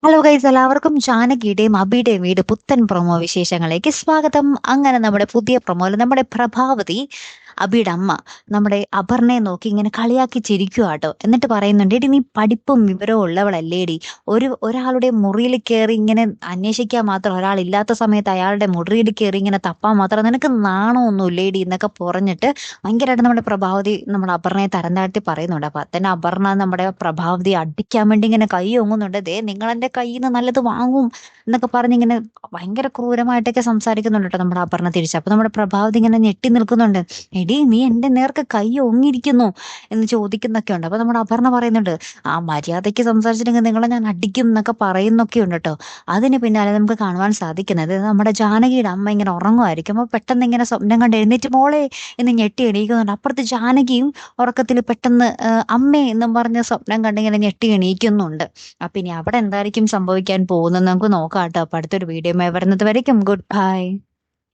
Hello guys, എല്ലാവർക്കും ജാനകിയുടെയും അബിയുടെയും വീട് പുത്തൻ പ്രൊമോ വിശേഷങ്ങളിലേക്ക് സ്വാഗതം. അങ്ങനെ നമ്മുടെ പുതിയ പ്രൊമോയിൽ നമ്മുടെ പ്രഭാവതി, അബിയുടെ അമ്മ, നമ്മുടെ അപർണയെ നോക്കി ഇങ്ങനെ കളിയാക്കി ചിരിക്കുക കേട്ടോ. എന്നിട്ട് പറയുന്നുണ്ട്, എടി നീ പഠിപ്പും വിവരവും ഉള്ളവളല്ലേടി, ഒരാളുടെ മുറിയിൽ കയറി ഇങ്ങനെ അന്വേഷിക്കാൻ മാത്രം, ഒരാളില്ലാത്ത സമയത്ത് അയാളുടെ മുറിയിൽ കയറി ഇങ്ങനെ തപ്പാൻ മാത്രം നിനക്ക് നാണമൊന്നുമില്ലേടി എന്നൊക്കെ പറഞ്ഞിട്ട് ഭയങ്കരമായിട്ട് നമ്മുടെ പ്രഭാവതി നമ്മുടെ അപർണയെ തരം താഴ്ത്തി പറയുന്നുണ്ട്. അപ്പൊ തന്നെ അപർണ നമ്മുടെ പ്രഭാവതി അടിക്കാൻ വേണ്ടി ഇങ്ങനെ കൈ ഓങ്ങുന്നുണ്ട്. ദേ നിങ്ങൾ എന്റെ കയ്യിൽ നിന്ന് നല്ലത് വാങ്ങും എന്നൊക്കെ പറഞ്ഞിങ്ങനെ ഭയങ്കര ക്രൂരമായിട്ടൊക്കെ സംസാരിക്കുന്നുണ്ട് കേട്ടോ നമ്മുടെ അപർണ തിരിച്ച്. അപ്പൊ നമ്മുടെ പ്രഭാവതി ഇങ്ങനെ ഞെട്ടി നിൽക്കുന്നുണ്ട്. എടി നീ എന്റെ നേർക്ക് കൈ ഓങ്ങിയിരിക്കുന്നു എന്ന് ചോദിക്കുന്നൊക്കെ ഉണ്ട്. അപ്പൊ നമ്മുടെ അപർണ പറയുന്നുണ്ട്, ആ മര്യാദയ്ക്ക് സംസാരിച്ചിട്ടുണ്ടെങ്കിൽ നിങ്ങളെ ഞാൻ അടിക്കും എന്നൊക്കെ പറയുന്നൊക്കെ ഉണ്ട് കേട്ടോ. അതിന് പിന്നാലെ നമുക്ക് കാണുവാൻ സാധിക്കുന്നത് നമ്മുടെ ജാനകിയുടെ അമ്മ ഇങ്ങനെ ഉറങ്ങുമായിരിക്കും. അപ്പൊ പെട്ടെന്ന് ഇങ്ങനെ സ്വപ്നം കണ്ട് എഴുന്നേറ്റ് മോളെ എന്ന് ഞെട്ടി എണീക്കുന്നുണ്ട്. അപ്പുറത്ത് ജാനകിയും ഉറക്കത്തിൽ പെട്ടെന്ന് അമ്മേ എന്നും പറഞ്ഞ സ്വപ്നം കണ്ടിങ്ങനെ ഞെട്ടി എണീക്കുന്നുണ്ട്. അപ്പൊ ഇനി അവിടെ എന്തായിരിക്കും സംഭവിക്കാൻ പോകുന്നത് നമുക്ക് നോക്കാം കേട്ടോ. അപ്പൊ അടുത്തൊരു വീഡിയോ വരുന്നത് വരയ്ക്കും ഗുഡ് ബൈ.